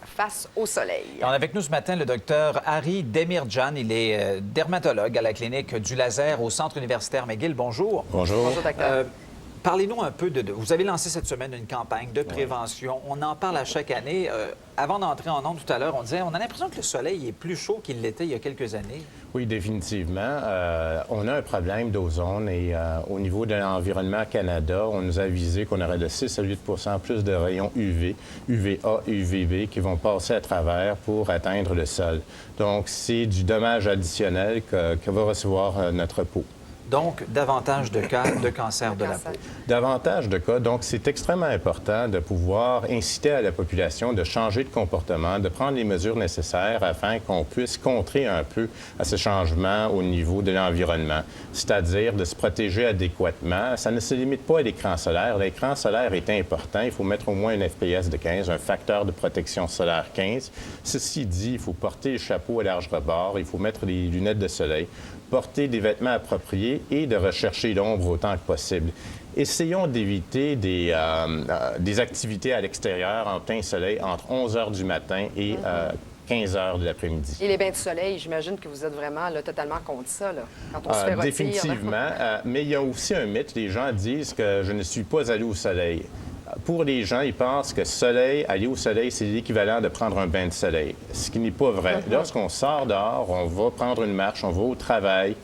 face au soleil. On a avec nous ce matin le docteur Harry Demirjan. Il est dermatologue à la clinique du laser au Centre universitaire McGill. Bonjour. Bonjour. Bonjour, docteur. Parlez-nous un peu de... Vous avez lancé cette semaine une campagne de prévention. On en parle à chaque année. Avant d'entrer en ondes tout à l'heure, on disait on a l'impression que le soleil est plus chaud qu'il l'était il y a quelques années. Oui, définitivement. On a un problème d'ozone et au niveau de l'environnement Canada, on nous a avisé qu'on aurait de 6 à 8 plus de rayons UV, UVA et UVB qui vont passer à travers pour atteindre le sol. Donc, c'est du dommage additionnel que va recevoir notre peau. Donc, davantage de cas de cancer de la peau. Davantage de cas. Donc, c'est extrêmement important de pouvoir inciter à la population de changer de comportement, de prendre les mesures nécessaires afin qu'on puisse contrer un peu à ce changement au niveau de l'environnement, c'est-à-dire de se protéger adéquatement. Ça ne se limite pas à l'écran solaire. L'écran solaire est important. Il faut mettre au moins un FPS de 15, un facteur de protection solaire 15. Ceci dit, il faut porter le chapeau à large rebord, il faut mettre les lunettes de soleil, porter des vêtements appropriés et de rechercher l'ombre autant que possible. Essayons d'éviter des activités à l'extérieur en plein soleil entre 11 heures du matin et 15 heures de l'après-midi. Et les bains de soleil, j'imagine que vous êtes vraiment là, totalement contre ça, là, quand on se fait rôtir. Définitivement. Mais il y a aussi un mythe. Les gens disent que je ne suis pas allé au soleil. Pour les gens, ils pensent que aller au soleil, c'est l'équivalent de prendre un bain de soleil, ce qui n'est pas vrai. Lorsqu'on sort dehors, on va prendre une marche, on va au travail,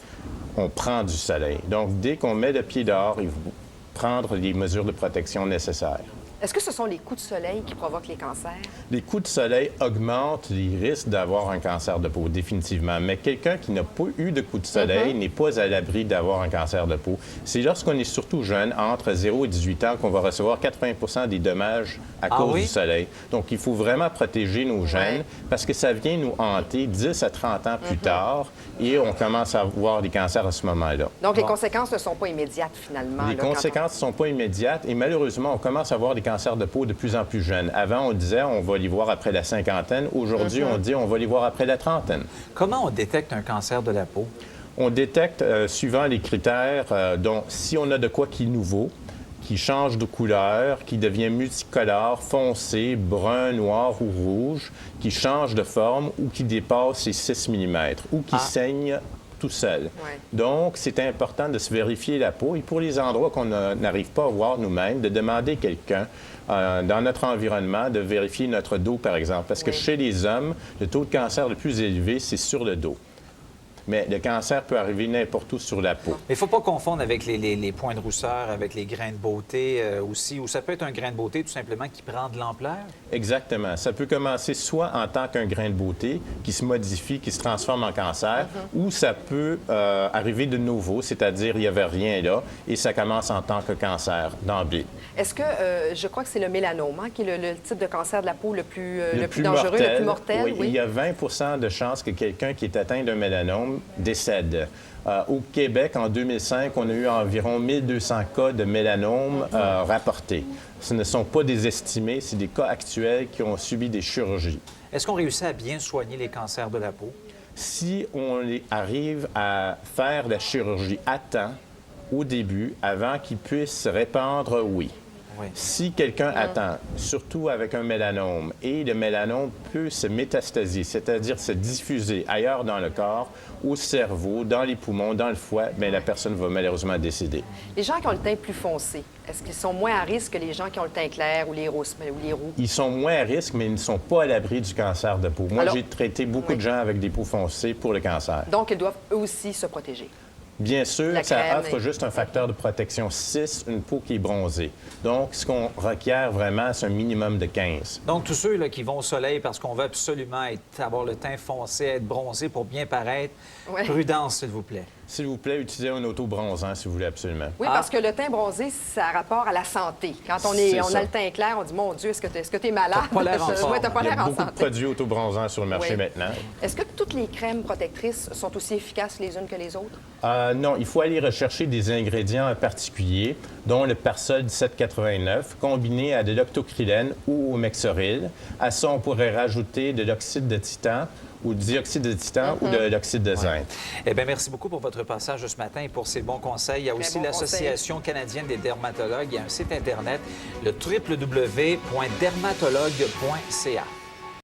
on prend du soleil. Donc, dès qu'on met le pied dehors, il faut prendre les mesures de protection nécessaires. Est-ce que ce sont les coups de soleil qui provoquent les cancers? Les coups de soleil augmentent les risques d'avoir un cancer de peau, définitivement. Mais quelqu'un qui n'a pas eu de coups de soleil n'est pas à l'abri d'avoir un cancer de peau. C'est lorsqu'on est surtout jeune, entre 0 et 18 ans, qu'on va recevoir 80 des dommages à cause du soleil. Donc, il faut vraiment protéger nos jeunes parce que ça vient nous hanter 10 à 30 ans plus tard et on commence à avoir des cancers à ce moment-là. Donc, les conséquences ne sont pas immédiates, finalement. Les conséquences ne sont pas immédiates et malheureusement, on commence à avoir des cancers de peau de plus en plus jeunes. Avant, on disait on va les voir après la cinquantaine. Aujourd'hui, on dit on va les voir après la trentaine. Comment on détecte un cancer de la peau? On détecte suivant les critères, dont si on a de quoi qui est nouveau, qui change de couleur, qui devient multicolore, foncé, brun, noir ou rouge, qui change de forme ou qui dépasse les 6 mm ou qui saigne tout seul. Donc, c'est important de se vérifier la peau et pour les endroits qu'on n'arrive pas à voir nous-mêmes, de demander quelqu'un dans notre environnement de vérifier notre dos, par exemple. Parce que chez les hommes, le taux de cancer le plus élevé, c'est sur le dos. Mais le cancer peut arriver n'importe où sur la peau. Mais il ne faut pas confondre avec les points de rousseur, avec les grains de beauté aussi, ou ça peut être un grain de beauté tout simplement qui prend de l'ampleur? Exactement. Ça peut commencer soit en tant qu'un grain de beauté qui se modifie, qui se transforme en cancer, ou ça peut arriver de nouveau, c'est-à-dire il n'y avait rien là, et ça commence en tant que cancer d'emblée. Est-ce que, je crois que c'est le mélanome, qui est le type de cancer de la peau le plus dangereux, le plus mortel? Oui, il y a 20 de chances que quelqu'un qui est atteint d'un mélanome décède. Au Québec, en 2005, on a eu environ 1200 cas de mélanome rapportés. Ce ne sont pas des estimés, c'est des cas actuels qui ont subi des chirurgies. Est-ce qu'on réussit à bien soigner les cancers de la peau? Si on arrive à faire la chirurgie à temps, au début, avant qu'il puisse se répandre, oui. Si quelqu'un attend, surtout avec un mélanome, et le mélanome peut se métastasier, c'est-à-dire se diffuser ailleurs dans le corps, au cerveau, dans les poumons, dans le foie, bien, la personne va malheureusement décéder. Les gens qui ont le teint plus foncé, est-ce qu'ils sont moins à risque que les gens qui ont le teint clair ou les roux? Ils sont moins à risque, mais ils ne sont pas à l'abri du cancer de peau. Moi, j'ai traité beaucoup de gens avec des peaux foncées pour le cancer. Donc, ils doivent eux aussi se protéger. Bien sûr, ça offre juste un facteur de protection 6, une peau qui est bronzée. Donc, ce qu'on requiert vraiment, c'est un minimum de 15. Donc, tous ceux là, qui vont au soleil parce qu'on veut absolument avoir le teint foncé, être bronzé pour bien paraître, prudence, s'il vous plaît. S'il vous plaît, utilisez un auto-bronzant si vous voulez absolument. Oui, parce que le teint bronzé, ça a rapport à la santé. Quand on a le teint clair, on dit, mon Dieu, est-ce que tu es malade? T'as pas l'air en forme. Ouais, t'as pas l'air en santé. Il y a beaucoup de santé. produits auto-bronzants sur le marché maintenant. Est-ce que toutes les crèmes protectrices sont aussi efficaces les unes que les autres? Non, il faut aller rechercher des ingrédients particuliers, dont le Persol 1789, combiné à de l'octocrylène ou au Mexoril. À ça, on pourrait rajouter de l'oxyde de titan ou du dioxyde de titan ou de l'oxyde de zinc. Eh bien, merci beaucoup pour votre passage ce matin et pour ces bons conseils. Il y a aussi l'Association canadienne des dermatologues. Il y a un site Internet, le www.dermatologue.ca.